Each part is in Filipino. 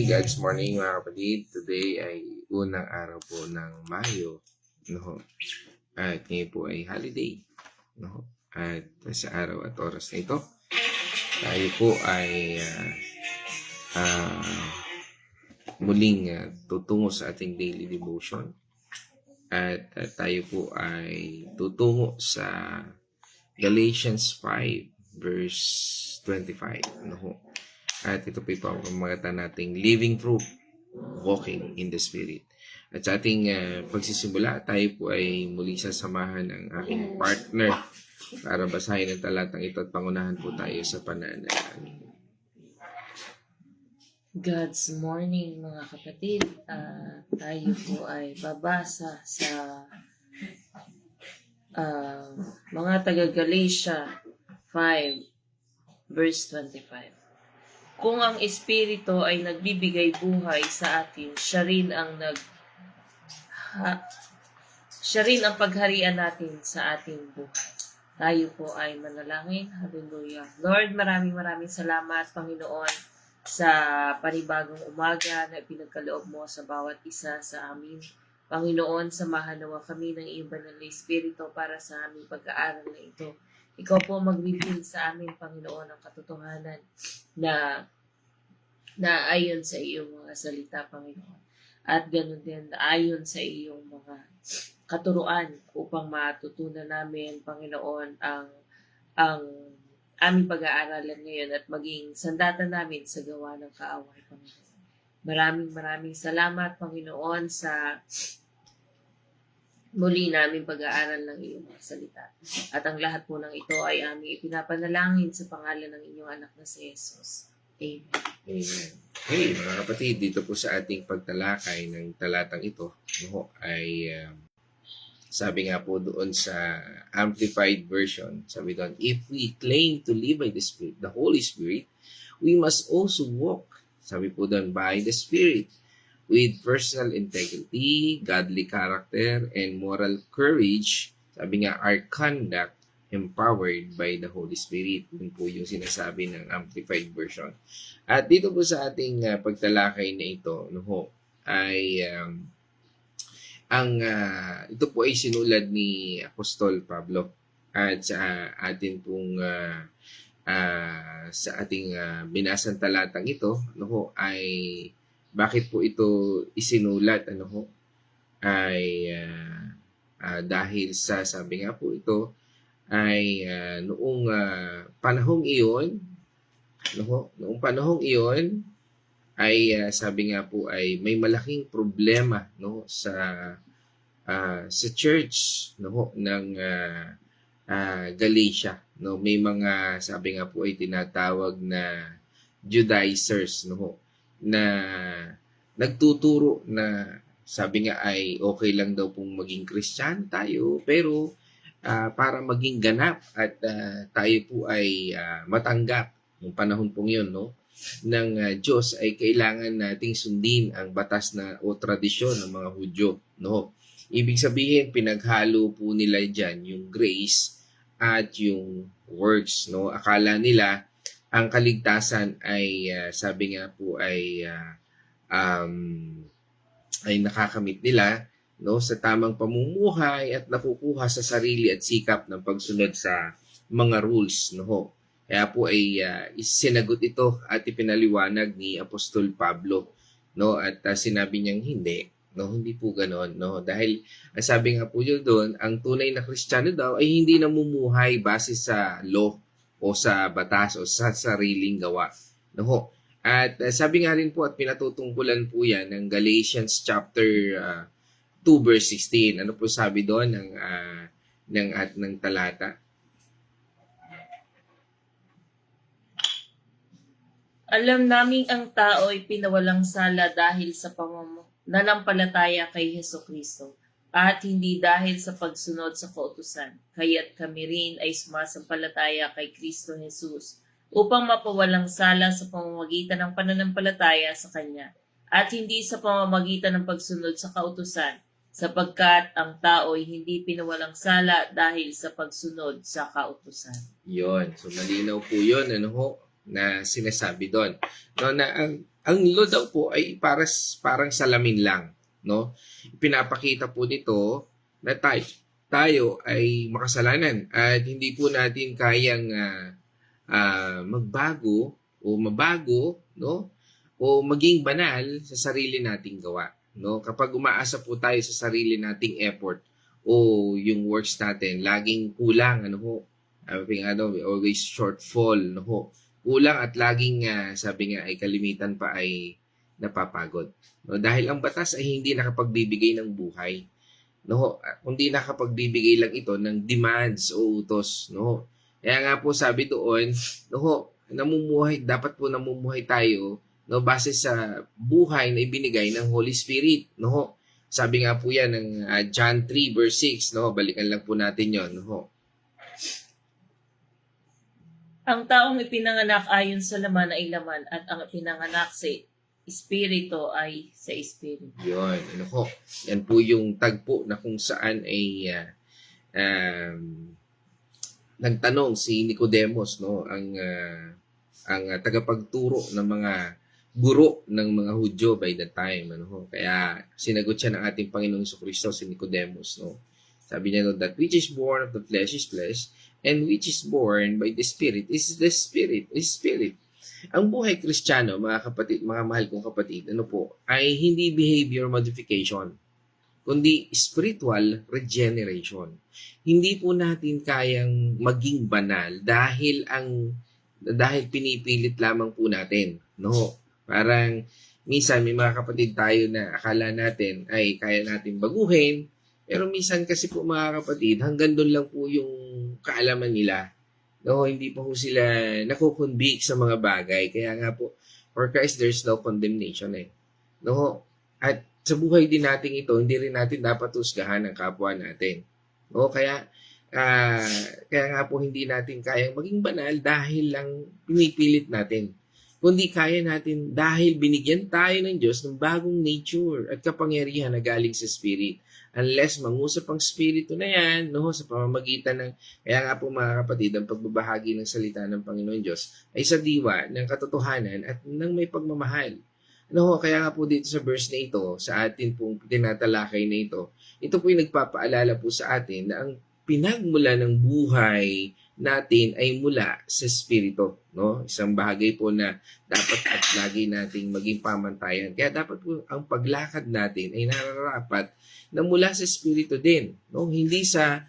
God's morning mga kapatid. Today ay unang araw po ng Mayo. No? At ngayon po ay holiday. No? At sa araw at oras na ito, tayo po ay muling tutungo sa ating daily devotion. At tayo po ay tutungo sa Galatians 5 verse 25. No? At ito po yung pamamagatan nating living proof, walking in the Spirit. At sa ating pagsisimula, tayo po ay muli sasamahan ng aking partner para basahin ang talatang ito at pangunahan po tayo sa pananalangin. God's morning mga kapatid. Tayo po ay babasa sa mga taga-Galatia 5 verse 25. Kung ang Espiritu ay nagbibigay buhay sa atin, siya rin ang pagharian natin sa ating buhay. Tayo po ay manalangin. Hallelujah. Lord, maraming salamat, Panginoon, sa panibagong umaga na pinagkaloob mo sa bawat isa sa amin. Panginoon, samahan nawa kami ng iyong banal na Espiritu para sa aming pag-aaral na ito. Ikaw po mag-reveal sa amin, Panginoon, ang katotohanan na ayon sa iyong mga salita, Panginoon. At ganoon din, ayon sa iyong mga katuruan upang matutunan namin, Panginoon, ang aming pag-aaralan ngayon at maging sandata namin sa gawa ng kaaway, Panginoon. Maraming salamat, Panginoon, sa muli namin pag-aaral ng iyong mga salita. At ang lahat po ng ito ay aming ipinapanalangin sa pangalan ng inyong anak na si Jesus. Amen. Amen. Hey mga kapatid, dito po sa ating pagtalakay ng talatang ito, ay sabi nga po doon sa Amplified Version, sabi doon, if we claim to live by the Spirit, the Holy Spirit, we must also walk, sabi po doon, by the Spirit, with personal integrity, godly character, and moral courage. Sabi nga, our conduct empowered by the Holy Spirit. Yun po yung sinasabi ng Amplified Version. At dito po sa ating pagtalakay na ito, ay ito po ay sinulad ni Apostol Pablo. At sa atin pong sa ating binasang talatang ito, ay bakit po ito isinulat? Ay dahil sa, sabi nga po ito, ay noong panahong iyon, noong panahong iyon ay sabi nga po ay may malaking problema sa church ng Galatia. May mga, sabi nga po ay tinatawag na Judaizers na nagtuturo na, sabi nga ay okay lang daw pong maging Kristiyano tayo, pero para maging ganap at tayo po ay matanggap ng panahon pong yun ng Diyos, ay kailangan nating sundin ang batas na o tradisyon ng mga Hudyo. Ibig sabihin, pinaghalo po nila dyan yung grace at yung works. Akala nila ang kaligtasan ay sabi nga po ay nakakamit nila sa tamang pamumuhay at nakukuha sa sarili at sikap ng pagsunod sa mga rules. Kaya po ay sinagot ito at ipinaliwanag ni Apostol Pablo. At sinabi niyang hindi. Hindi po ganon. Dahil sabi nga po yun doon, ang tunay na Kristiyano daw ay hindi namumuhay base sa law o sa batas o sa sariling gawa. At sabi nga rin po at pinatutungkulan po yan ng Galatians chapter 2 verse 16. Ano po sabi doon ng talata? Alam naming ang tao ay pinawalang sala dahil sa nanampalataya kay Hesukristo at hindi dahil sa pagsunod sa kautusan. Kaya't kami rin ay sumasampalataya kay Kristo Jesus upang mapawalang sala sa pamamagitan ng pananampalataya sa Kanya at hindi sa pamamagitan ng pagsunod sa kautusan, sapagkat ang tao ay hindi pinawalang sala dahil sa pagsunod sa kautusan. Yon. So malinaw po 'yon, na sinasabi doon. No, na ang law daw po ay parang salamin lang, no? Pinapakita po nito na tayo ay makasalanan at hindi po natin kayang magbago o mabago, no? O maging banal sa sarili nating gawa, no? Kapag umaasa po tayo sa sarili nating effort o yung works natin, laging kulang, ano ho? We always shortfall, no ho? Kulang at laging sabi nga ay kalimitan pa ay napapagod. No? Dahil ang batas ay hindi nakapagbibigay ng buhay. No, kundi nakapagbibigay lang ito ng demands o utos, no. Kaya nga po sabi doon, no, dapat po namumuhay tayo, no, base sa buhay na ibinigay ng Holy Spirit, no. Sabi nga po yan ng John 3 verse 6, no. Balikan lang po natin 'yon, no. Ang taong ipinanganak ayon sa laman ay laman at ang ipinanganak sa Espiritu ay sa Espiritu. Yun, ano ho. Yan po yung tagpo na kung saan ay nagtanong si Nicodemus, no, ang tagapagturo ng mga guro ng mga Hudyo by the time, ano ho. Kaya sinagot siya ng ating Panginoong Jesucristo si Nicodemus, no. Sabi niya, no, that which is born of the flesh is flesh, and which is born by the Spirit is the Spirit, is Spirit. Ang buhay Kristiyano, mga kapatid, mga mahal kong kapatid, ano po, ay hindi behavior modification, kundi spiritual regeneration. Hindi po natin kayang maging banal dahil pinipilit lamang po natin, no? Parang minsan may mga kapatid tayo na akala natin ay kaya natin baguhin, pero minsan kasi po mga kapatid, hanggang doon lang po yung kaalaman nila. No, hindi pa po sila nakukonvict sa mga bagay. Kaya nga po, for Christ, there's no condemnation eh. No? At sa buhay din natin ito, hindi rin natin dapat husgahan ang kapwa natin. No? Kaya nga po hindi natin kayang maging banal dahil lang pinipilit natin. Kundi kaya natin dahil binigyan tayo ng Diyos ng bagong nature at kapangyarihan na galing sa Spirit. Unless mangusap ang Espiritu na yan, no, sa pamamagitan ng, kaya nga po mga kapatid, ang pagbabahagi ng salita ng Panginoon Diyos ay sa diwa ng katotohanan at ng may pagmamahal. No, kaya nga po dito sa verse na ito, sa atin pong tinatalakay na ito po yung nagpapaalala po sa atin na ang pinagmula ng buhay natin ay mula sa Espiritu. No? Isang bagay po na dapat at lagi nating maging pamantayan. Kaya dapat po ang paglakad natin ay nararapat na mula sa Espiritu din. No? Hindi sa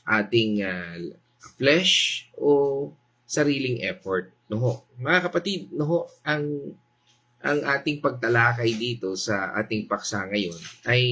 ating flesh o sariling effort. No? Mga kapatid, no? ang ating pagtalakay dito sa ating paksa ngayon ay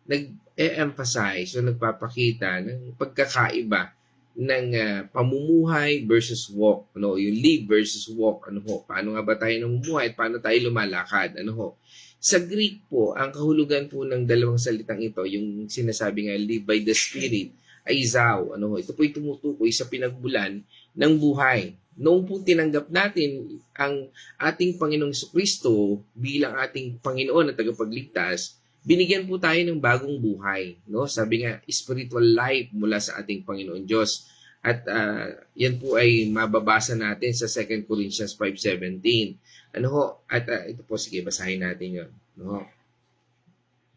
nag-emphasize o nagpapakita ng pagkakaiba ng pamumuhay versus walk, ano, yung live versus walk, ano ho, paano nga ba tayo namumuhay at paano tayo lumalakad, ano ho. Sa Greek po, ang kahulugan po ng dalawang salitang ito, yung sinasabi nga live by the Spirit, ay zao, ano ho. Ito po ay tumutukoy sa pinagbulan ng buhay. Noong po tinanggap natin ang ating Panginoong Jesucristo bilang ating Panginoon at tagapagligtas, binigyan po tayo ng bagong buhay, no? Sabi nga, spiritual life mula sa ating Panginoon Diyos. At yan po ay mababasa natin sa 2 Corinthians 5:17. Ano ho? At ito po, sige, basahin natin yun. No?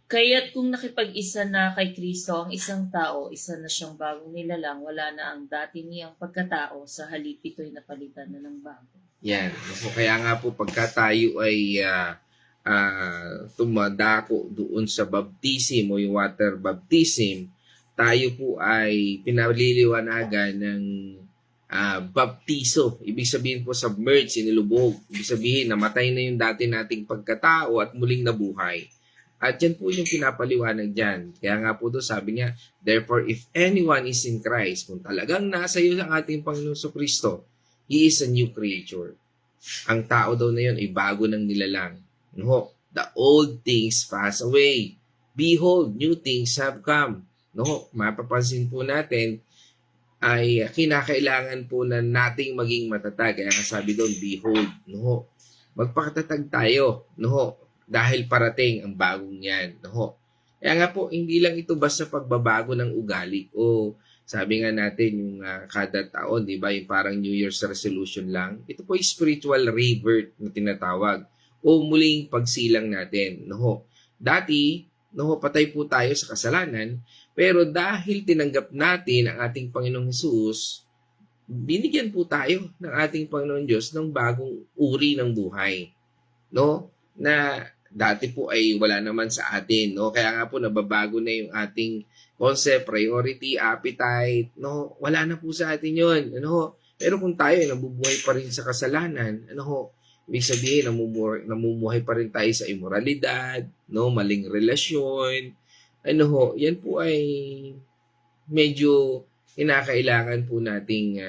Kaya't kung nakipag-isa na kay Kristo ang isang tao, isa na siyang bagong nilalang, wala na ang dati niyang pagkatao, sa halip ito'y napalitan na ng bago. Yan. No? Kaya nga po, pagka tayo ay tumadako doon sa baptism o yung water baptism, tayo po ay pinaliliwanagan ng baptiso. Ibig sabihin po submerge, sinilubog. Ibig sabihin, namatay na yung dati nating pagkatao at muling nabuhay. At yan po yung pinapaliwanag dyan. Kaya nga po doon sabi niya, therefore, if anyone is in Christ, kung talagang nasa iyo ang ating Panginoon Kristo, He is a new creature. Ang tao daw na yun ay bago ng nilalang. No, the old things pass away. Behold, new things have come. No, mapapansin po natin ay kinakailangan po na nating maging matatag. Kaya nga sabi doon, behold, no, magpakatatag tayo, no, dahil parating ang bagong yan, no. Kaya nga po, hindi lang ito basta pagbabago ng ugali o Sabi nga natin, yung kada taon, di ba, yung parang New Year's resolution lang. Ito po ay spiritual rebirth na tinatawag o muling pagsilang natin. No? Dati, no, patay po tayo sa kasalanan, pero dahil tinanggap natin ang ating Panginoong Hesus, binigyan po tayo ng ating Panginoon Diyos ng bagong uri ng buhay. No? Na dati po ay wala naman sa atin. No? Kaya nga po nababago na yung ating concept, priority, appetite. No? Wala na po sa atin yun. Ano? Pero kung tayo ay nabubuhay pa rin sa kasalanan, ano? Ibig sabihin, namumuhay pa rin tayo sa immoralidad, no? Maling relasyon. Ano ho, yan po ay medyo kinakailangan po nating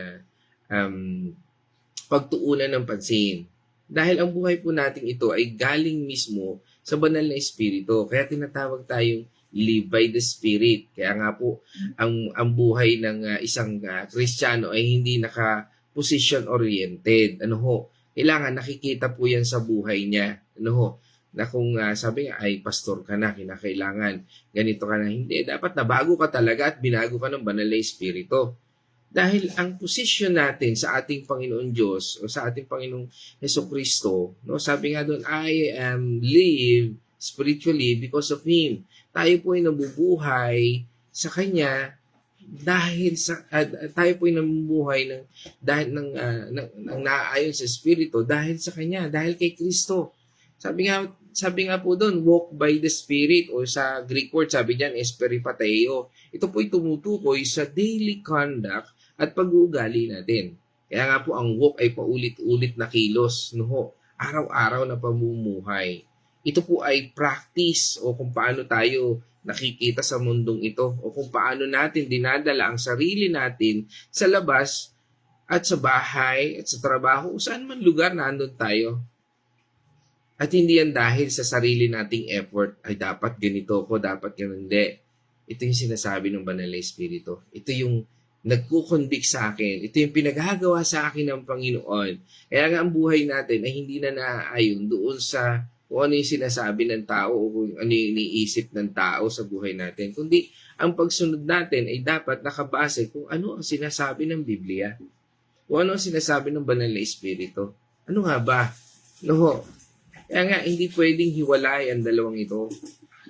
pagtuunan ng pansin. Dahil ang buhay po natin ito ay galing mismo sa banal na espiritu. Kaya tinatawag tayong live by the Spirit. Kaya nga po, ang buhay ng isang Kristiyano ay hindi naka-position oriented. Ano ho? Kailangan nakikita po yan sa buhay niya. Ano ho? Na kung sabi nga, ay pastor ka na, kinakailangan, ganito ka na. Hindi, dapat nabago ka talaga at binago ka ng banal na espiritu. Dahil ang posisyon natin sa ating Panginoon Diyos o sa ating Panginoong Hesukristo, no, sabi nga doon, I am live spiritually because of Him. Tayo po ay nabubuhay sa Kanya dahil sa tayo po ay nabubuhay dahil ng naaayon sa Espiritu dahil sa Kanya, dahil kay Kristo. Sabi nga po doon, walk by the Spirit o sa Greek word, sabi diyan, esperipateo. Ito po ay tumutukoy sa daily conduct at pag-uugali natin. Kaya nga po ang walk ay paulit-ulit na kilos, no? Araw-araw na pamumuhay. Ito po ay practice o kung paano tayo nakikita sa mundong ito o kung paano natin dinadala ang sarili natin sa labas at sa bahay at sa trabaho o saan man lugar na andun tayo. At hindi yan dahil sa sarili nating effort, ay dapat ganito ko, dapat ganun. Hindi. Ito yung sinasabi ng Banal na Espiritu. Ito yung nagkukonvict sa akin. Ito yung pinaghagawa sa akin ng Panginoon. Kaya nga ang buhay natin ay hindi na naaayon doon sa kung ano yung sinasabi ng tao o kung ano yung iniisip ng tao sa buhay natin. Kundi ang pagsunod natin ay dapat nakabase kung ano ang sinasabi ng Biblia. Kung ano ang sinasabi ng Banal na Espiritu. Ano nga ba? No. Kaya nga, hindi pwedeng hiwalay ang dalawang ito.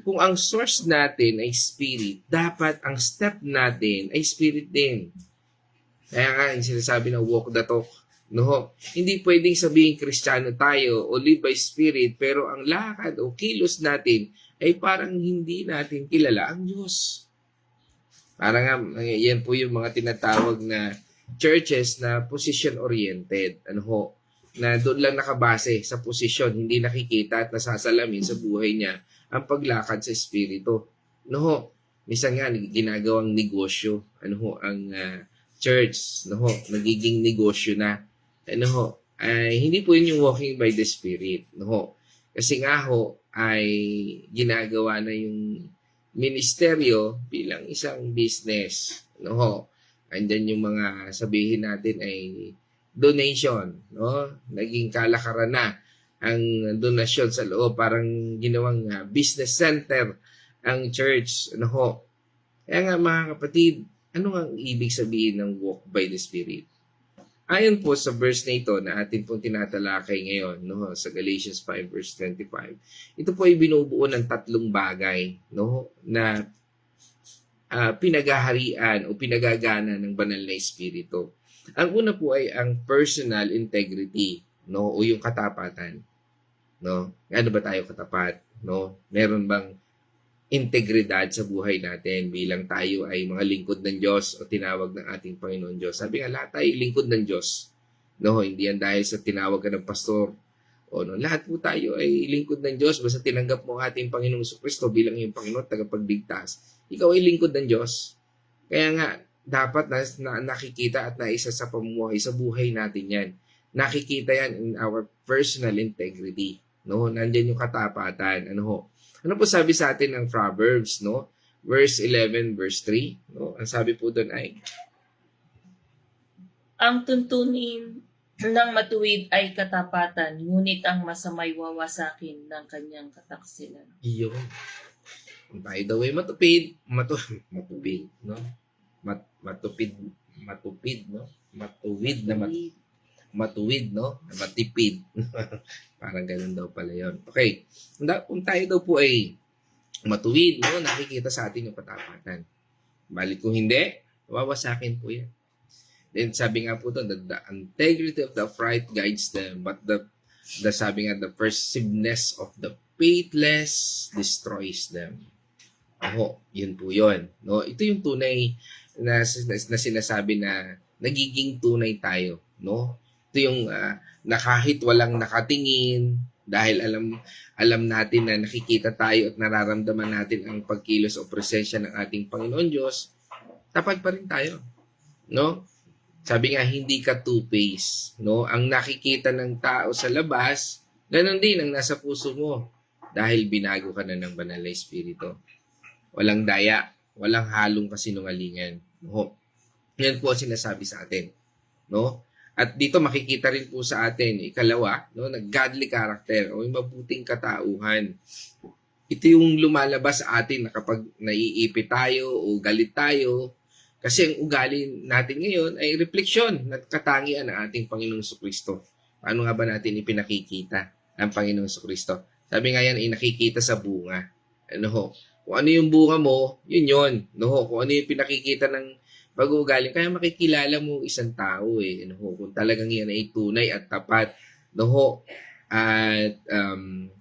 Kung ang source natin ay spirit, dapat ang step natin ay spirit din. Kaya nga, yung sinasabi na walk the talk. No? Hindi pwedeng sabihin Kristiyano tayo o live by spirit, pero ang lakad o kilos natin ay parang hindi natin kilala ang Diyos. Parang yan po yung mga tinatawag na churches na position-oriented. Ano ho? Na doon lang nakabase sa posisyon, hindi nakikita at nasasalamin sa buhay niya ang paglakad sa espiritu. No ho? Minsan nga, ginagawang negosyo. Ano ho? Ang church, no ho? Nagiging negosyo na. Ano ho? Ay, hindi po yun yung walking by the Spirit. No ho? Kasi nga ho, ay ginagawa na yung ministeryo bilang isang business. No ho? Andyan yung mga sabihin natin ay donation, no? Naging kalakaran na ang donasyon sa loob, parang ginawang business center ang church, ano ho. Kaya nga mga kapatid, ano ang ibig sabihin ng walk by the Spirit? Ayon po sa verse na ito na atin pong tinatalakay ngayon, no, sa Galatians 5 verse 25, ito po ay binubuo ng tatlong bagay, no, na pinagaharian o pinagagana ng banal na Espiritu. Ang una po ay ang personal integrity, no, o yung katapatan, no. Ano ba tayo katapat, no? Meron bang integridad sa buhay natin bilang tayo ay mga lingkod ng Diyos o tinawag ng ating Panginoon Diyos? Sabi nga, lahat tayo lingkod ng Diyos, no? Hindi yan dahil sa tinawag ka ng pastor o no, lahat po tayo ay lingkod ng Diyos basta tinanggap mo ang ating Panginoong Jesucristo bilang iyong Panginoon, tagapagligtas. Ikaw ay lingkod ng Diyos. Kaya nga, dapat na nakikita at naisa sa pamumuhay, sa buhay natin yan. Nakikita yan in our personal integrity. No? Nandyan yung katapatan. Ano ho? Ano po sabi sa atin ng Proverbs, no? Verse 11, verse 3. No? Ang sabi po doon ay, ang tuntunin ng matuwid ay katapatan, ngunit ang masamay wawasakin ng kanyang kataksilan. iyon. Kung tayo daw ay matupid, no? matupid, no? Matuwid, no? Matipid. Parang ganun daw pala yun. Okay. Kung tayo daw po ay matuwid, no? Nakikita sa atin yung katapatan. Balik kung hindi, wawasakin po yan. Then sabi nga po doon, the integrity of the upright guides them, but the sabi nga, the persiveness of the faithless destroys them. Yun po yun. No? Ito yung tunay na sinasabi na nagiging tunay tayo. No? Ito yung na kahit walang nakatingin, dahil alam natin na nakikita tayo at nararamdaman natin ang pagkilos o presensya ng ating Panginoon Diyos, tapat pa rin tayo. No? Sabi nga, hindi ka two-faced. No? Ang nakikita ng tao sa labas, ganun din ang nasa puso mo dahil binago ka na ng banal na Espiritu. Walang daya, walang halong kasinungalingan. No? Yan po ang sinasabi sa atin. No? At dito makikita rin po sa atin, ikalawa, no, godly character o yung mabuting katauhan. Ito yung lumalabas sa atin na kapag naiipit tayo o galit tayo, kasi ang ugali natin ngayon ay refleksyon ng katangian ng ating Panginoong Jesucristo. Paano nga ba natin ipinakikita ang Panginoong Jesucristo? Sabi nga yan ay nakikita sa bunga. Kung ano yung bunga mo, yun yun. Kung ano yung pinakikita ng pag-uugali, kaya makikilala mo isang tao kung talagang yan ay tunay at tapat. At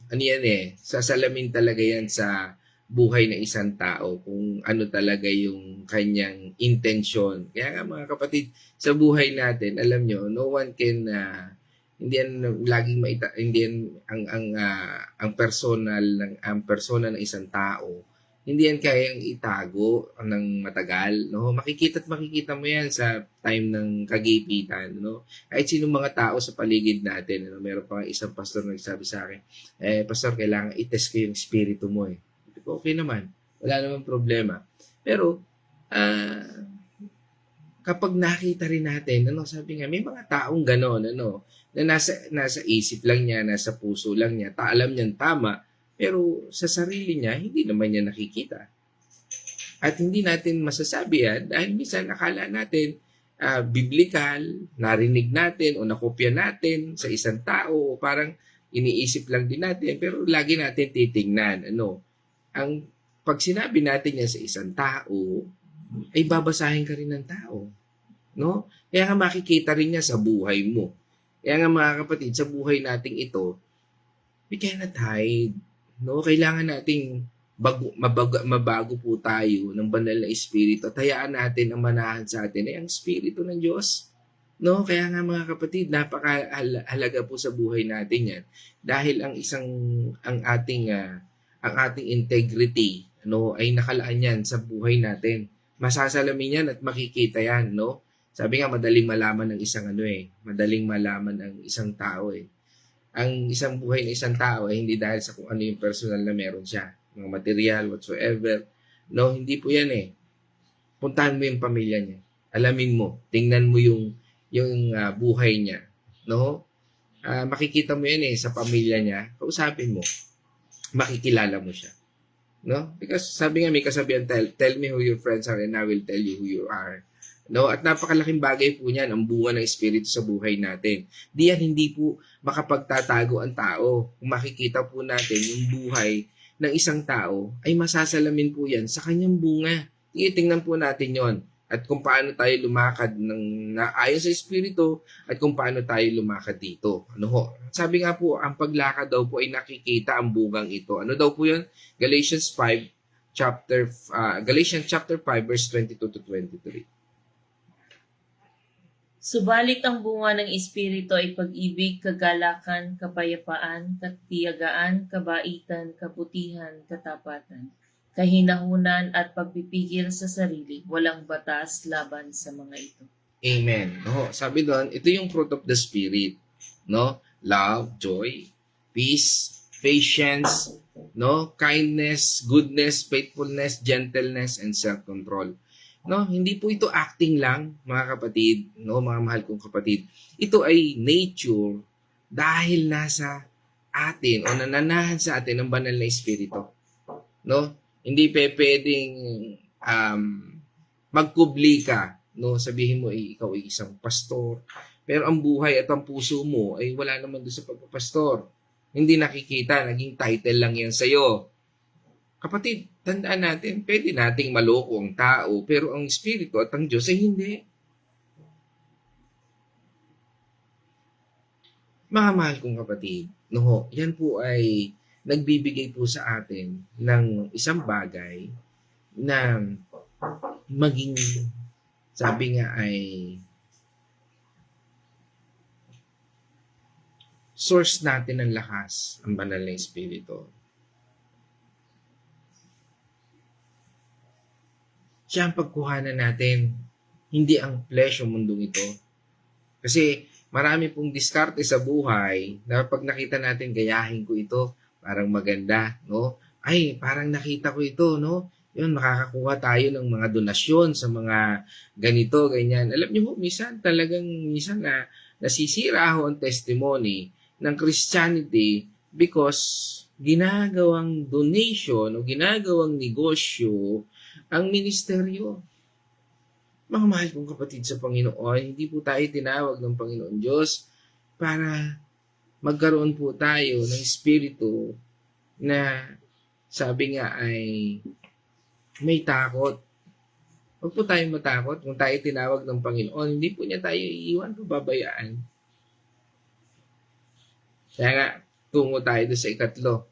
ano yan sasalamin talaga yan sa buhay ng isang tao kung ano talaga yung kanyang intensyon. Kaya nga mga kapatid, sa buhay natin, alam nyo, no one can hindi yan laging hindi yan ang persona ng isang tao. Hindi yan kayang itago ng matagal, no? Makikita mo yan sa time ng kagipitan, no? Kahit sinong mga tao sa paligid natin, no? Meron pa isang pastor nagsabi sa akin, pastor, kailangan i-test ko yung espiritu mo Okay naman. Wala namang problema. Pero, kapag nakita rin natin, sabi nga, may mga taong gano'n, na nasa isip lang niya, nasa puso lang niya, alam niyang tama, pero sa sarili niya, hindi naman niya nakikita. At hindi natin masasabi yan dahil minsan akala natin, biblical, narinig natin o nakopya natin sa isang tao, o parang iniisip lang din natin, pero lagi natin titingnan, ang pag sinabi natin yan sa isang tao, ay babasahin ka rin ng tao. No? Kaya nga makikita rin niya sa buhay mo. Kaya nga mga kapatid, sa buhay nating ito, we cannot hide. No? Kailangan nating mabago po tayo ng banal na Espiritu at hayaan natin ang manahan sa atin ay ang Espiritu ng Diyos. No? Kaya nga mga kapatid, napakahalaga po sa buhay natin yan. Dahil ang ating integrity ay nakalaan yan sa buhay natin. Masasalamin yan at makikita yan, no? Sabi nga madaling malaman ng madaling malaman ng isang tao Ang isang buhay ng isang tao ay hindi dahil sa kung ano yung personal na meron siya, mga material whatsoever. No, hindi po yan Puntahan mo yung pamilya niya. Alamin mo, tingnan mo yung buhay niya, no? Makikita mo yan sa pamilya niya, kausapin mo. Makikilala mo siya. No? Because sabi nga may kasabihan, tell me who your friends are and I will tell you who you are. No? At napakalaking bagay po niyan ang bunga ng Espiritu sa buhay natin. Hindi po makapagtatago ang tao. Kung makikita po natin yung buhay ng isang tao, ay masasalamin po yan sa kanyang bunga. Itingnan po natin yon. At kung paano tayo lumakad ayon sa Espiritu at kung paano tayo lumakad dito. Sabi nga po, ang paglakad daw po ay nakikita ang bungang ito. Ano daw po yun? Galatians chapter 5 verse 22 to 23. Subalit ang bunga ng Espiritu ay pag-ibig, kagalakan, kapayapaan, katiyagaan, kabaitan, kabutihan, katapatan, kahinahunan at pagpipigil sa sarili. Walang batas laban sa mga ito. Amen. Sabi doon, ito yung fruit of the Spirit. No? Love, joy, peace, patience, kindness, goodness, faithfulness, gentleness, and self-control. Hindi po ito acting lang, mga kapatid, mga mahal kong kapatid. Ito ay nature dahil nasa atin o nananahan sa atin ang banal na Espiritu. Hindi pwedeng magkubli ka, no? Sabihin mo, ikaw ay isang pastor. Pero ang buhay at ang puso mo ay wala naman doon sa pagpapastor. Hindi nakikita, naging title lang yan sa'yo. Kapatid, tandaan natin, pwede nating maloko ang tao, pero ang Espiritu at ang Diyos ay hindi. Mga mahal kong kapatid, no, yan po ay nagbibigay po sa atin ng isang bagay na maging, sabi nga ay, source natin ng lakas, ang banal na Espiritu. Siya ang pagkuhanan natin, hindi ang flesh o mundong ito. Kasi marami pong diskarte sa buhay na pag nakita natin, gayahin ko ito, parang maganda, no? Ay, parang nakita ko ito, no? Yun, makakakuha tayo ng mga donasyon sa mga ganito, ganyan. Alam niyo po, minsan na nasisira ho ang testimony ng Christianity because ginagawang donation o ginagawang negosyo ang ministeryo. Mga mahal kong kapatid sa Panginoon, hindi po tayo tinawag ng Panginoon Diyos para magkaroon po tayo ng espiritu na sabi nga ay may takot. Huwag po tayong matakot kung tayo tinawag ng Panginoon. Hindi po niya tayo iiwan, pababayaan. Kaya nga, tungo tayo doon sa ikatlo.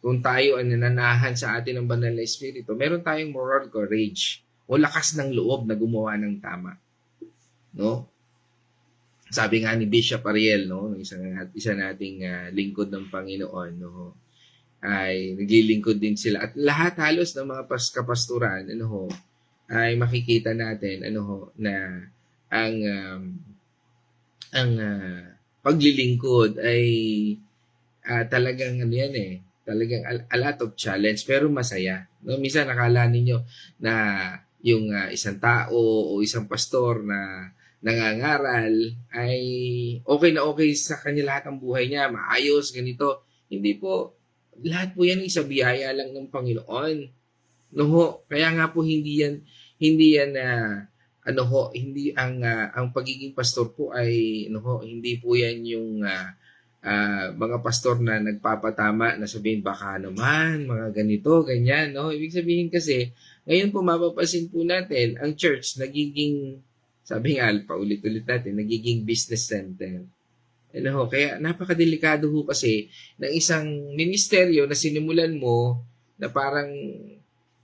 Kung tayo ay nananahan sa atin ng banal na espiritu, meron tayong moral courage o lakas ng loob na gumawa ng tama. No? Sabi nga ni Bishop Ariel, no, isa nating lingkod ng Panginoon, no, ay naglilingkod din sila. At lahat halos ng mga kapasturan, ay makikita natin, na ang paglilingkod ay talagang talagang a lot of challenge pero masaya. No, minsan nakala ninyo na yung isang tao o isang pastor na nangangaral ay okay sa kanya lahat ng buhay niya, maayos, ganito. Hindi po. Lahat po yan isa biyaya lang ng Panginoon. No, kaya nga po hindi yan hindi ang pagiging pastor po ay hindi po yan yung mga pastor na nagpapatama na sabihin baka naman, mga ganito, ganyan, no? Ibig sabihin kasi, ngayon po mapapansin po natin, ang church nagiging, sabi nga, paulit-ulit natin, nagiging business center. Kaya napakadelikado ho kasi ng isang ministeryo na sinimulan mo na parang,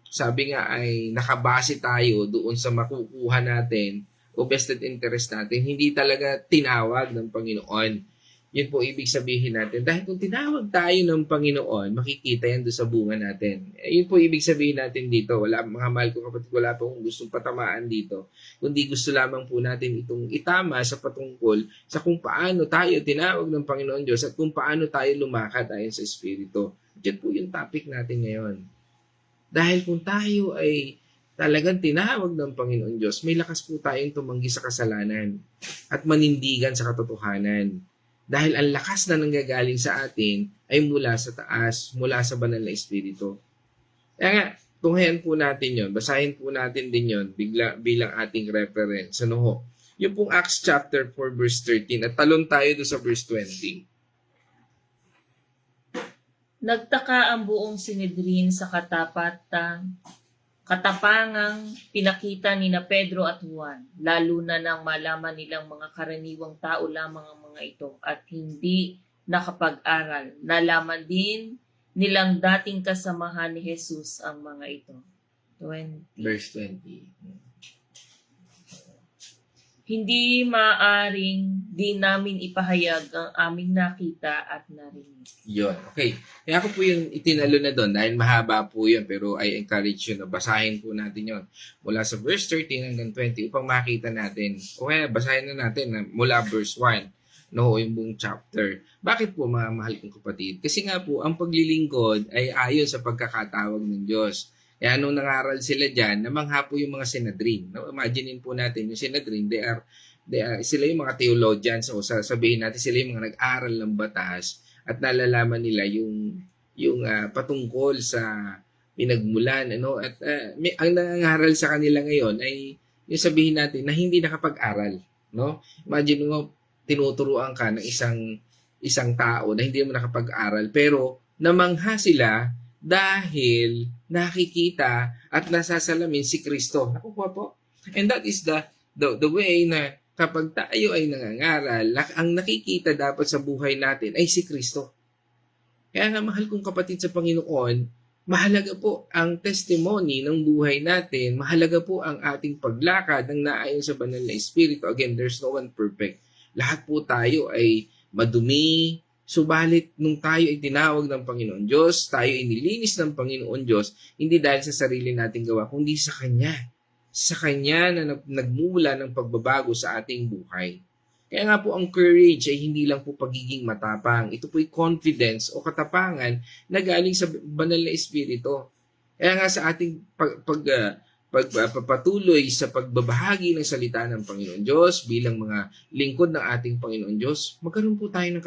sabi nga ay nakabase tayo doon sa makukuha natin o vested interest natin, hindi talaga tinawag ng Panginoon. Yun po ibig sabihin natin. Dahil kung tinawag tayo ng Panginoon, makikita yan doon sa bunga natin. Yun po ibig sabihin natin dito. Wala, mga mahal ko kapatid, wala pa akong gustong patamaan dito. Kundi gusto lamang po natin itong itama sa patungkol sa kung paano tayo tinawag ng Panginoon Diyos at kung paano tayo lumakad ayon sa Espiritu. Yan po yung topic natin ngayon. Dahil kung tayo ay talagang tinawag ng Panginoon Diyos, may lakas po tayong tumanggi sa kasalanan at manindigan sa katotohanan. Dahil ang lakas na nanggagaling sa atin ay mula sa taas, mula sa banal na Espiritu. Kaya nga, tunghayan po natin yon, basahin po natin din yon bilang ating reference. Yung pong Acts chapter 4 verse 13 at talon tayo doon sa verse 20. Nagtaka ang buong Sinedrin sa katapangang pinakita ni na Pedro at Juan, lalo na nang malaman nilang mga karaniwang tao lamang ang mga ito at hindi nakapag-aral. Nalaman din nilang dating kasamahan ni Jesus ang mga ito. 20. Verse 20. Hindi maaring di namin ipahayag ang aming nakita at narinig. Yun. Okay. Kaya ako po yung itinalo na doon dahil mahaba po yun pero I encourage you na basahin po natin yun mula sa verse 13 hanggang 20 upang makita natin. O kaya basahin na natin na mula verse 1 yung buong chapter. Bakit po mga mahal kong kapatid? Kasi nga po ang paglilingkod ay ayon sa pagkakatawag ng Diyos. Kaya nung nangaral sila dyan, namangha po yung mga Sinedrin. No? Imaginein po natin yung Sinedrin, sila yung mga theologians o sabihin natin sila yung mga nag-aral ng batas at nalalaman nila yung patungkol sa pinagmulan, ano, at ang nangangaral sa kanila ngayon ay yung sabihin natin na hindi nakapag-aral, no? Imagine mo, tinuturuan ka ng isang tao na hindi mo nakapag-aral, pero namangha sila dahil nakikita at nasasalamin si Kristo. Nakukuha po. And that is the way na kapag tayo ay nangangaral, ang nakikita dapat sa buhay natin ay si Kristo. Kaya nga mahal kong kapatid sa Panginoon, mahalaga po ang testimony ng buhay natin, mahalaga po ang ating paglakad ng naayon sa banal na Espiritu. Again, there's no one perfect. Lahat po tayo ay madumi, subalit nung tayo ay tinawag ng Panginoon Diyos, tayo ay nilinis ng Panginoon Diyos, hindi dahil sa sarili nating gawa, kundi sa Kanya. Sa Kanya na nagmumula ng pagbabago sa ating buhay. Kaya nga po ang courage ay hindi lang po pagiging matapang. Ito po ay confidence o katapangan na galing sa banal na Espiritu. Kaya nga sa ating pagpapatuloy sa pagbabahagi ng salita ng Panginoon Diyos bilang mga lingkod ng ating Panginoon Diyos, magkaroon po tayo ng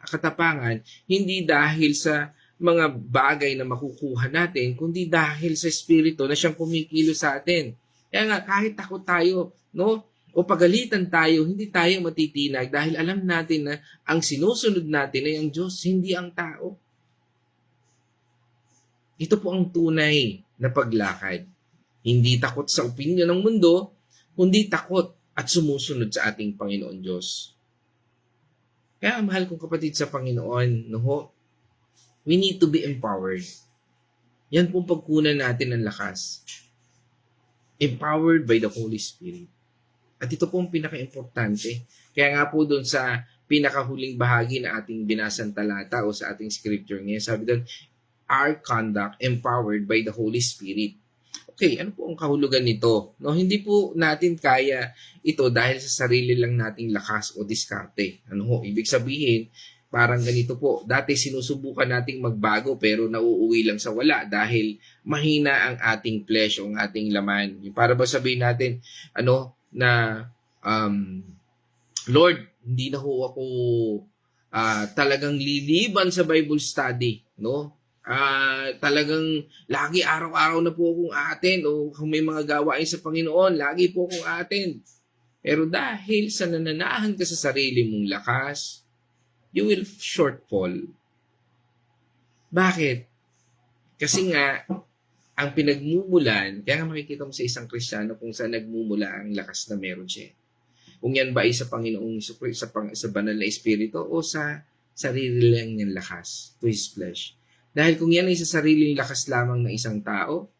katapangan hindi dahil sa mga bagay na makukuha natin, kundi dahil sa Espiritu na siyang kumikilos sa atin. Kaya nga, kahit takot tayo, no? O pagalitan tayo, hindi tayo matitinag dahil alam natin na ang sinusunod natin ay ang Diyos, hindi ang tao. Ito po ang tunay na paglakad. Hindi takot sa opinyon ng mundo, kundi takot at sumusunod sa ating Panginoon Diyos. Kaya mahal kong kapatid sa Panginoon, no? We need to be empowered. Yan po pagkunan natin ng lakas. Empowered by the Holy Spirit. At ito po ang pinaka-importante. Kaya nga po doon sa pinakahuling bahagi na ating binasang talata o sa ating scripture ngayon, sabi doon, our conduct empowered by the Holy Spirit. Okay, ano po ang kahulugan nito? No, hindi po natin kaya ito dahil sa sarili lang nating lakas o diskarte. Ano ho? Ibig sabihin, parang ganito po. Dati sinusubukan nating magbago pero nauuwi lang sa wala dahil mahina ang ating flesh o ang ating laman. Para ba sabihin natin, na Lord, hindi na ho ako talagang liliban sa Bible study, no? Talagang lagi araw-araw na po akong aattend o kung may mga gawain sa Panginoon, lagi po akong aattend. Pero dahil sa nananahan ka sa sarili mong lakas, you will shortfall. Bakit? Kasi nga, ang pinagmumulan, kaya nga makikita mo sa isang Kristiyano kung saan nagmumula ang lakas na meron siya. Kung yan ba ay sa Panginoong sa banal na Espiritu o sa sarili lang niyang lakas, to His flesh. Dahil kung yan ay sa sariling lakas lamang ng isang tao,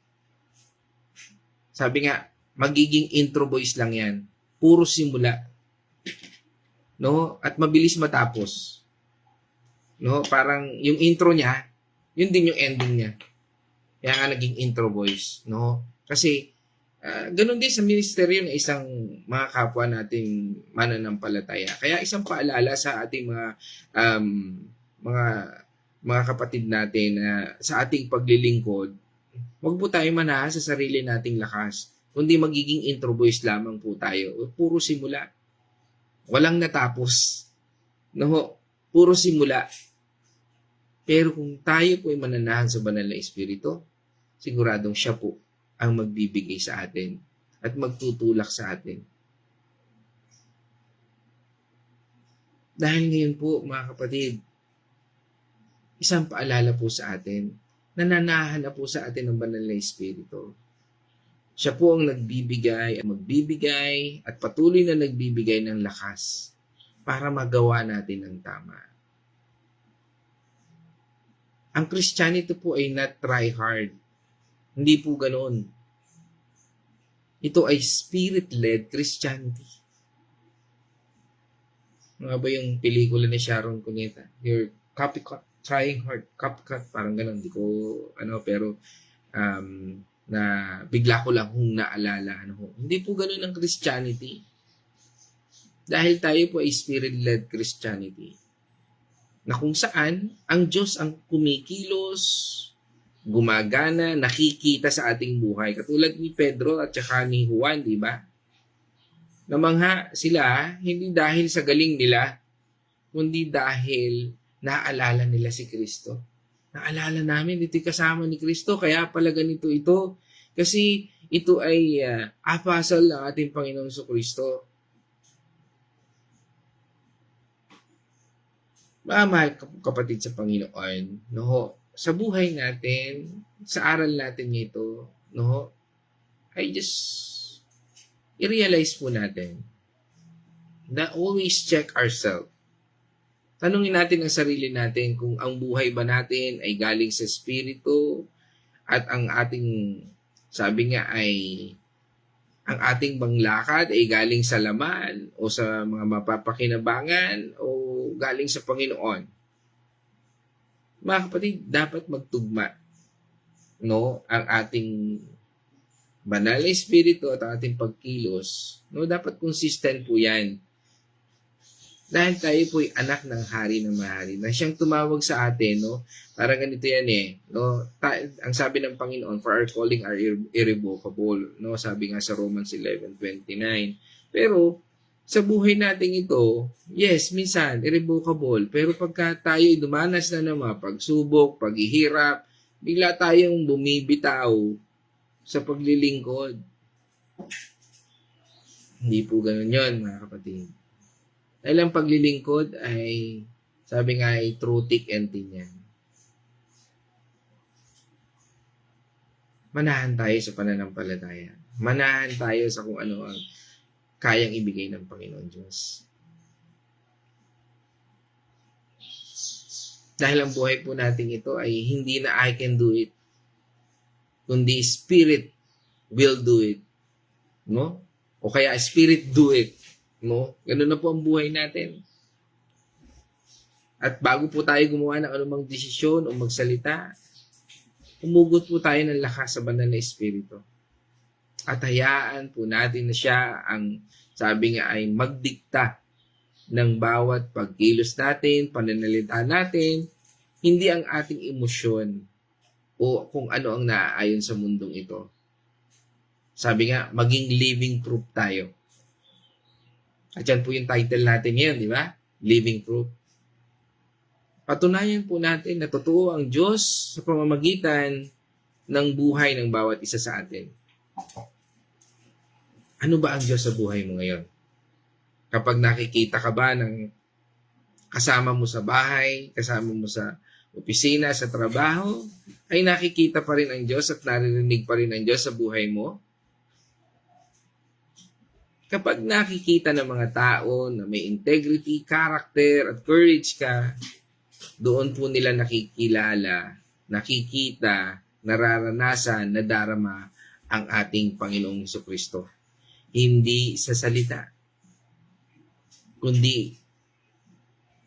sabi nga, magiging intro voice lang yan. Puro simula. No? At mabilis matapos. No? Parang yung intro niya, yun din yung ending niya. Kaya nga naging intro voice, no? Kasi ganun din sa ministeryo ng isang mga kapwa nating mananampalataya. Kaya isang paalala sa ating mga kapatid natin sa ating paglilingkod, huwag po tayo manahan sa sarili nating lakas, kundi magiging intro voice lamang po tayo. Puro simula. Walang natapos. No? Puro simula. Pero kung tayo po ay mananahan sa banal na Espiritu, siguradong siya po ang magbibigay sa atin at magtutulak sa atin. Dahil ngayon po, mga kapatid, isang paalala po sa atin, nananahan na po sa atin ng banal na Espiritu. Siya po ang nagbibigay, magbibigay, at patuloy na nagbibigay ng lakas para magawa natin ang tama. Ang Christianity po ay not try hard. Hindi po ganoon. Ito ay spirit-led Christianity. Ano ba yung pelikula ni Sharon Cuneta? Your copycat, trying hard, copycat, parang ganoon. Hindi ko, pero na bigla ko lang hong naalala. Hindi po ganoon ang Christianity. Dahil tayo po ay spirit-led Christianity. Na kung saan ang Diyos ang kumikilos, gumagana, nakikita sa ating buhay. Katulad ni Pedro at saka ni Juan, di ba? Namangha sila, hindi dahil sa galing nila, kundi dahil naaalala nila si Kristo. Naalala namin, ito'y kasama ni Kristo, kaya pala ganito ito. Kasi ito ay apasal ng ating Panginoong Kristo. Mga mahal kapatid sa Panginoon, no, sa buhay natin, sa aral natin ito, no, ay just i-realize po natin na always check ourselves. Tanungin natin ang sarili natin kung ang buhay ba natin ay galing sa Espiritu at ang ating, sabi nga ay, ang ating bang lakad ay galing sa laman o sa mga mapapakinabangan o galing sa Panginoon. Mga kapatid, dapat magtugma, no, ang ating banal na Espiritu at ang ating pagkilos, no, dapat consistent po yan. Dahil tayo po'y anak ng hari ng mahari na siyang tumawag sa atin, no? Parang ganito yan no? Ang sabi ng Panginoon, for our calling are irrevocable, no? Sabi nga sa Romans 11:29. Pero sa buhay natin ito, yes, minsan irrevocable, pero pagka tayo dumanas na ng mga pagsubok, paghihirap, bigla tayong bumibitaw sa paglilingkod. Hindi po ganun yun, mga kapatid. Dahil ang paglilingkod ay, sabi nga ay true thick and thin yan. Manahan tayo sa pananampalataya. Manahan tayo sa kung ano ang kayang ibigay ng Panginoon Diyos. Dahil ang buhay po natin ito ay hindi na I can do it, kundi Spirit will do it. No? O kaya Spirit do it. No? Ganun na po ang buhay natin. At bago po tayo gumawa ng anumang desisyon o magsalita, umugot po tayo ng lakas sa banal na Espiritu. At hayaan po natin na siya ang, sabi nga ay magdikta ng bawat pagkilos natin, pananalita natin, hindi ang ating emosyon o kung ano ang naaayon sa mundong ito. Sabi nga, maging living proof tayo. At yan po yung title natin ngayon, di ba? Living proof. Patunayan po natin na totoo ang Diyos sa pamamagitan ng buhay ng bawat isa sa atin. Ano ba ang Diyos sa buhay mo ngayon? Kapag nakikita ka ba ng kasama mo sa bahay, kasama mo sa opisina, sa trabaho, ay nakikita pa rin ang Diyos at naririnig pa rin ang Diyos sa buhay mo? Kapag nakikita ng mga tao na may integrity, character, at courage ka, doon po nila nakikilala, nakikita, nararanasan, nadarama ang ating Panginoong Jesucristo. Hindi sa salita, kundi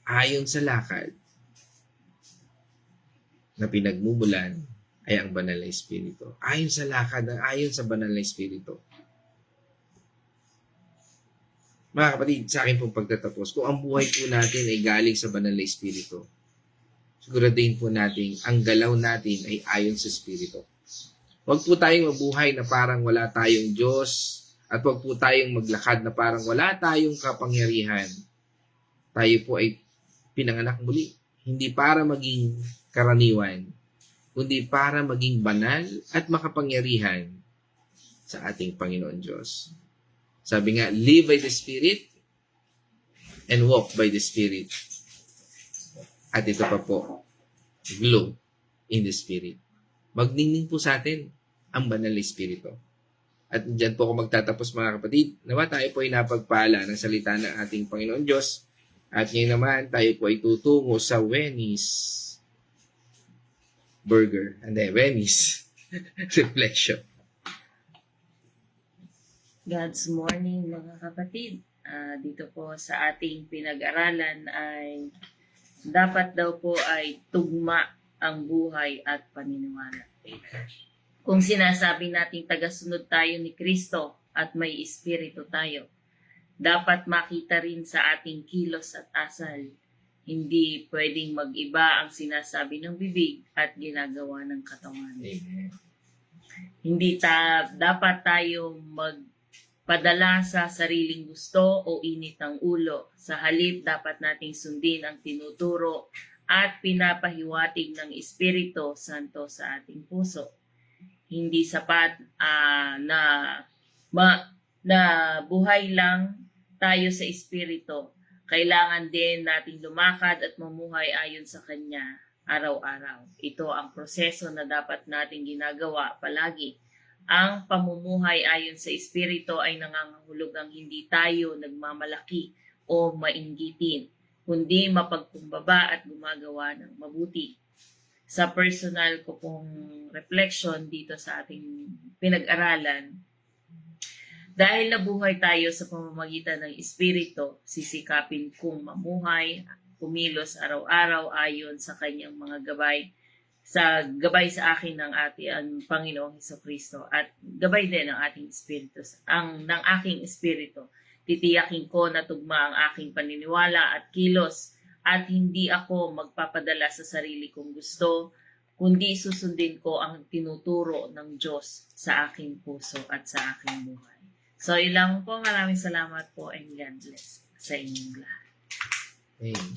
ayon sa lakad na pinagmumulan ay ang banal na Espiritu. Ayon sa lakad, ayon sa banal na Espiritu. Mga kapatid, sa akin pong pagtatapos, kung ang buhay po natin ay galing sa banal na Espiritu, siguraduhin po natin, ang galaw natin ay ayon sa Espiritu. Huwag po tayong mabuhay na parang wala tayong Diyos at huwag po tayong maglakad na parang wala tayong kapangyarihan. Tayo po ay pinanganak muli, hindi para maging karaniwan, kundi para maging banal at makapangyarihan sa ating Panginoon Diyos. Sabi nga, live by the Spirit and walk by the Spirit. At ito pa po, glow in the Spirit. Magningning po sa atin ang banal na Espiritu. At dyan po ako magtatapos mga kapatid. Nawa tayo po ay napagpala ng salita ng ating Panginoon Diyos. At ngayon naman tayo po ay tutungo sa Venice Burger. Venice Reflection. God's morning mga kapatid. Dito po sa ating pinag-aralan ay dapat daw po ay tugma ang buhay at paniniwala. Kung sinasabi nating tagasunod tayo ni Kristo at may espiritu tayo, dapat makita rin sa ating kilos at asal. Hindi pwedeng mag-iba ang sinasabi ng bibig at ginagawa ng katawan. Amen. Hindi dapat tayo magpadala sa sariling gusto o init ng ulo. Sa halip, dapat nating sundin ang tinuturo at pinapahiwatig ng Espiritu Santo sa ating puso. Hindi sapat na na buhay lang tayo sa Espiritu. Kailangan din nating lumakad at mamuhay ayon sa Kanya araw-araw. Ito ang proseso na dapat nating ginagawa palagi. Ang pamumuhay ayon sa Espiritu ay nangangahulugang hindi tayo nagmamalaki o mainggitin, kundi mapagkumbaba at gumagawa ng mabuti. Sa personal ko pong reflection dito sa ating pinag-aralan, dahil nabuhay tayo sa pamamagitan ng Espiritu, sisikapin kong mamuhay, kumilos araw-araw ayon sa kanyang mga gabay sa akin ng ating Panginoong Hesukristo at gabay din ng ating Espiritu, ng aking Espiritu. Titiyakin ko na tugma ang aking paniniwala at kilos at hindi ako magpapadala sa sarili kong gusto, kundi susundin ko ang tinuturo ng Diyos sa aking puso at sa aking buhay. So, ilang po. Maraming salamat po and God bless sa inyong lahat. Amen.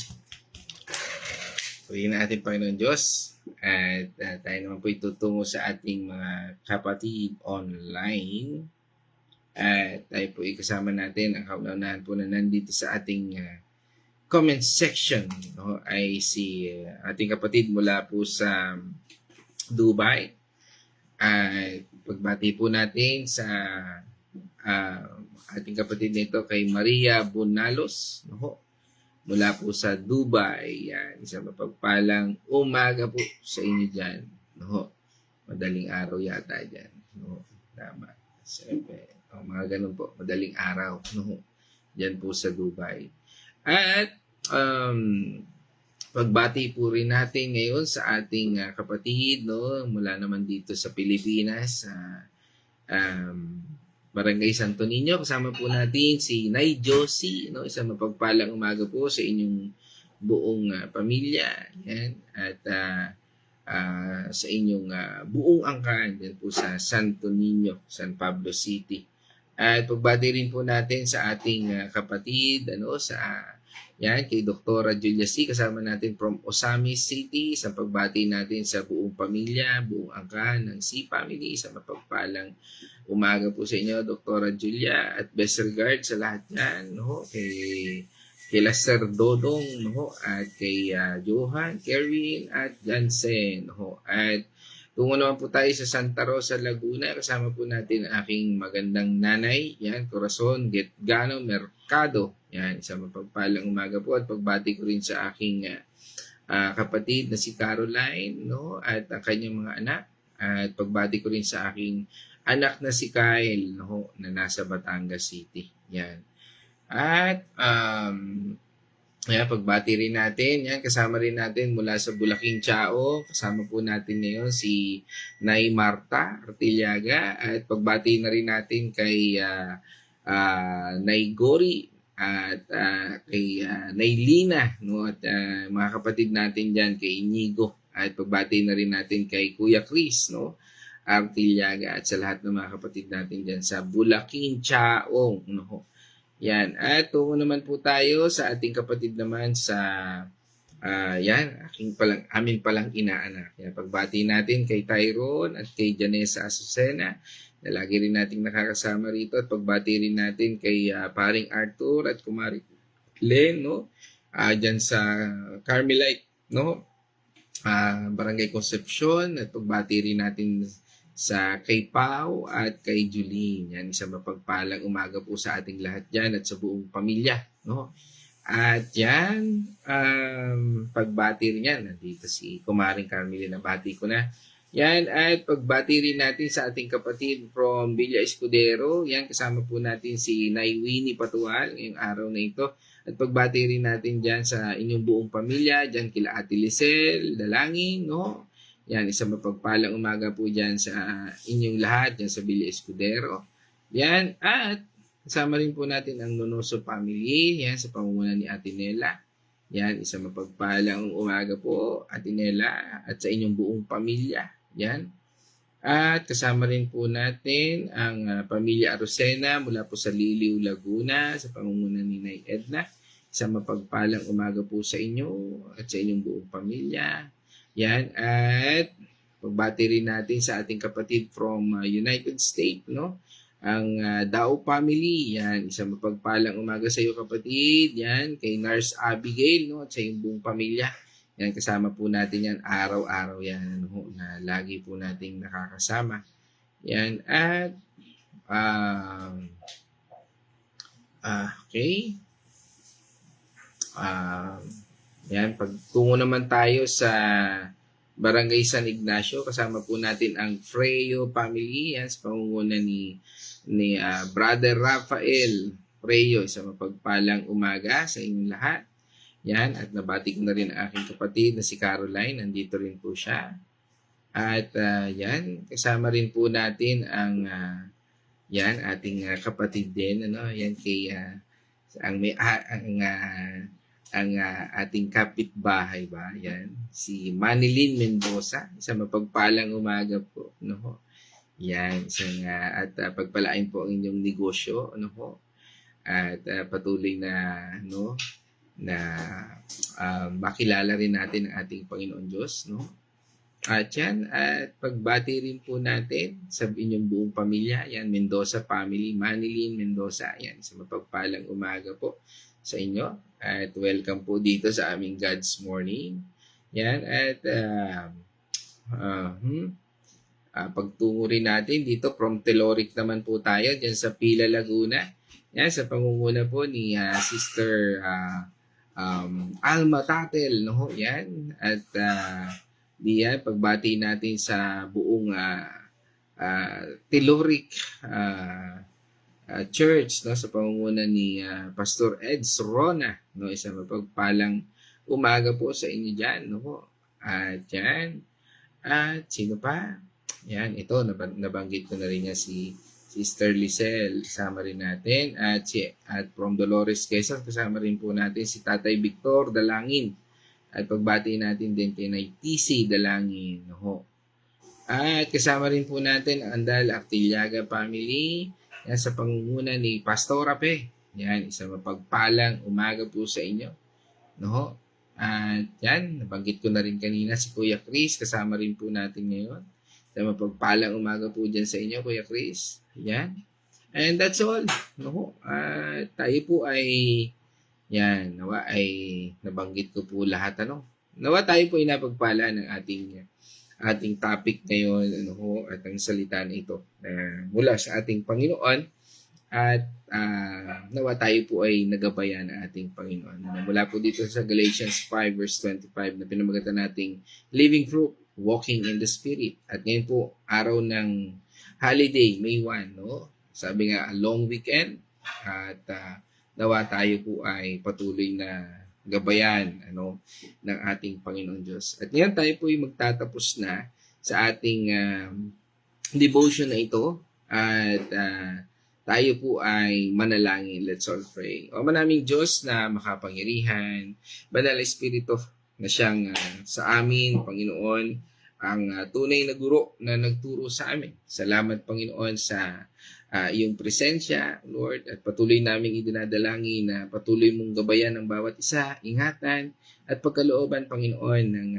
Purihin natin, Panginoon Diyos. At tayo naman po itutungo sa ating mga kapatid online. At tayo po ikasama natin ang kaunaunahan po na nandito sa ating comment section. No? Ay si ating kapatid mula po sa Dubai. At pagbati po natin sa ating kapatid nito kay Maria Bunalos, no? Mula po sa Dubai. Yan, isang mapagpalang umaga po sa inyo dyan. No? Madaling araw yata dyan. No? Tama. Siyempre, mga ganun po. Madaling araw. No? Dyan po sa Dubai. At pagbati po rin natin ngayon sa ating kapatid, no? Mula naman dito sa Pilipinas. Barangay Santo Niño, kasama po natin si Nay Josie, no? Isang mapagpalang umaga po sa inyong buong pamilya. Yan. At sa inyong buong angkan dyan po sa Santo Niño, San Pablo City. At pagbati rin po natin sa ating kapatid, yan, kay Dr. Julia C. Kasama natin from Osamis City. Sa pagbati natin sa buong pamilya, buong angkan ng C family. Sa mapagpalang umaga po sa inyo, Dr. Julia. At best regard sa lahat yan. No? Kay Sir Dodong. No? At kay Johan, Kevin, at Jansen. No? At tungo naman po tayo sa Santa Rosa, Laguna. Kasama po natin ang aking magandang nanay. Yan, Corazon Getgano Mercado. Yan, isang mapagpalang umaga po. At pagbati ko rin sa aking kapatid na si Caroline, no? At ang kanyang mga anak. At pagbati ko rin sa aking anak na si Kyle, no? Na nasa Batangas City. Yan. At pagbati rin natin, yan, kasama rin natin mula sa Bulaking Chao. Kasama po natin ngayon si Nay Marta Artillaga. At pagbati na rin natin kay Nay Gori at kay Naylina, no? At mga kapatid natin dyan kay Inigo. At pagbati na rin natin kay Kuya Chris, no? Artillaga, at sa lahat ng mga kapatid natin dyan sa Bulaking Chao, no? Yan. At tungo naman po tayo sa ating kapatid naman sa amin palang inaanak. Yan, pagbati natin kay Tyrone at kay Janessa Azucena, na lagi rin nating nakakasama rito, at pagbati rin natin kay paring Arthur at kumari Len, no? Dyan sa Carmelite, no? Barangay Concepcion, at pagbati rin natin sa kay Pau at kay Julie. Yan, isang mapagpalang umaga po sa ating lahat dyan at sa buong pamilya, no? At yan, pagbati rin yan. Nandito si Kumaring Carmelina, nabati ko na. Yan, at pagbati rin natin sa ating kapatid from Villa Escudero. Yan, kasama po natin si Nay Winnie Patual ngayong araw na ito. At pagbati rin natin dyan sa inyong buong pamilya, dyan kila Ate Lisel, Dalangin, no? Yan, isang mapagpalang umaga po dyan sa inyong lahat, dyan sa Villa Escudero. Yan, at kasama rin po natin ang Nonoso family, yan, sa pamumuno ni Ate Nela. Yan, isang mapagpalang umaga po, Ate Nela, at sa inyong buong pamilya. Yan. At kasama rin po natin ang pamilya Arosena mula po sa Liliw, Laguna, sa pamumuno ni Nay Edna. Isang mapagpalang umaga po sa inyo at sa inyong buong pamilya. Yan, at pagbati rin natin sa ating kapatid from United States, no? Ang Dao family, yan, isang mapagpalang umaga sa iyo kapatid, yan, kay Nurse Abigail, no? At sa iyong buong pamilya. Yan, kasama po natin yan araw-araw yan, ano, na lagi po nating nakakasama. Yan, at okay. Yan, pagtungo naman tayo sa Barangay San Ignacio, kasama po natin ang Freyo family, yan, sa pangunguna ni Brother Rafael Freyo. Isang mapagpalang umaga sa inyong lahat. Yan, at nabati ko na rin ang aking kapatid na si Caroline, nandito rin po siya. At yan, kasama rin po natin ang yan, ating kapatid din, ano, yan kay ang ating kapitbahay ba, yan, si Manilyn Mendoza. Isang mapagpalang umaga po, no? Yan, isang at pagpalain po ang inyong negosyo, ano po? At patuloy na, no, na makilala rin natin ang ating Panginoon Diyos, no? At yan, at pagbati rin po natin sa inyong buong pamilya, yan, Mendoza family, Manilyn Mendoza, yan, sa mapagpalang umaga po sa inyo. At welcome po dito sa aming God's Morning. Yan, at pagtungo rin natin dito, from Teloric naman po tayo, dyan sa Pila, Laguna. Yan, sa pangunguna po ni Sister Alma Tatel, no? Yan, at diyan, pagbati natin sa buong Teloric Church, no, sa pangunguna ni Pastor Eds Rona, no, isang mapagpalang umaga po sa inyo diyan, no. At yan, at sino pa? Yan, ito nabanggit ko na rin niya si Sister Lizelle, kasama rin natin, at from Dolores Quezon, kasama rin po natin si Tatay Victor Dalangin. At pagbati natin din kay TC Dalangin, no. At kasama rin po natin ang Andal Artillaga family, yan, sa pangunguna ni Pastor Ape. Yan, isang mapagpalang umaga po sa inyo, no. At yan, nabanggit ko na rin kanina si Kuya Chris, kasama rin po natin ngayon. Isang mapagpalang umaga po dyan sa inyo, Kuya Chris. Yan. And that's all, no. At tayo po ay yan, nawa ay nabanggit ko po lahat, ano. Nawa tayo po ay napagpala ng ating topic ngayon, ano ho, at ang salita na ito mula sa ating Panginoon, at nawa tayo po ay nagabayan ng ating Panginoon. Mula po dito sa Galatians 5 verse 25 na pinamagatan nating living fruit, walking in the Spirit. At ngayon po, araw ng holiday, May 1, no? Sabi nga, long weekend, at nawa tayo po ay patuloy na gabayan, ano, ng ating Panginoon Diyos. At ngayon tayo po ay magtatapos na sa ating devotion na ito, at tayo po ay manalangin. Let's all pray. O manaming Diyos na makapangyarihan, Banal na Espiritu na siyang sa amin, Panginoon, ang tunay na guro na nagturo sa amin. Salamat, Panginoon, sa iyong presensya, Lord, at patuloy naming idinadalangin na patuloy mong gabayan ng bawat isa, ingatan, at pagkalooban, Panginoon, ng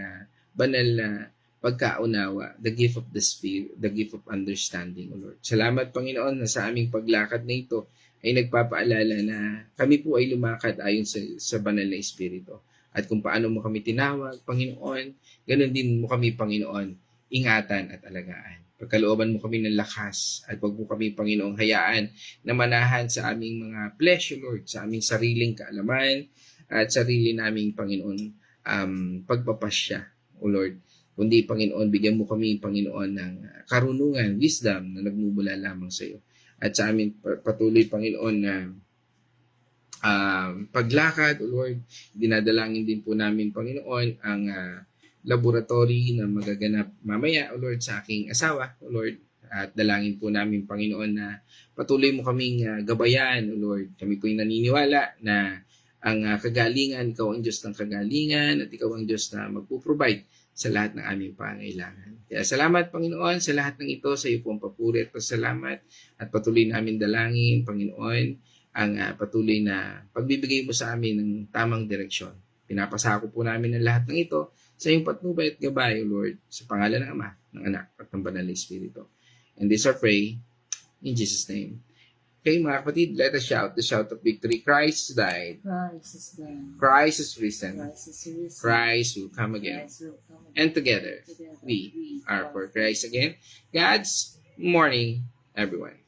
banal na pagkaunawa, the gift of the Spirit, the gift of understanding, O Lord. Salamat, Panginoon, na sa aming paglakad na ito ay nagpapaalala na kami po ay lumakad ayon sa banal na Espiritu. At kung paano mo kami tinawag, Panginoon, ganun din mo kami, Panginoon, ingatan at alagaan. Pagkalooban mo kami ng lakas, at wag mo kami, Panginoong, hayaan na manahan sa aming mga flesh, Lord, sa aming sariling kaalaman at sarili naming, Panginoon, pagpapasya, O Lord. Kundi, Panginoon, bigyan mo kami, Panginoon, ng karunungan, wisdom na nagmumula lamang sa iyo. At sa amin patuloy, Panginoon, na paglakad, O Lord, dinadalangin din po namin, Panginoon, ang laboratory na magaganap mamaya, O Lord, sa aking asawa, O Lord. At dalangin po namin, Panginoon, na patuloy mo kaming gabayan, O Lord. Kami po'y naniniwala na ang kagalingan, ikaw ang Diyos ng kagalingan, at ikaw ang Diyos na magpo-provide sa lahat ng aming pangailangan. Kaya salamat, Panginoon, sa lahat ng ito, sa iyo po ang papuri at pasalamat, at patuloy namin dalangin, Panginoon, ang patuloy na pagbibigay mo sa amin ng tamang direksyon. Pinapasako po namin ang lahat ng ito sa iyong patnubay at gabay, O Lord, sa pangalan ng Ama, ng Anak, at ng Banal na Espiritu. And this I pray in Jesus' name. Okay, mga kapatid, let us shout the shout of victory. Christ died. Christ is dead. Christ is risen. Christ is risen. Christ will come again. Christ will come again. And together, Together we are for Christ again. God's morning, everyone.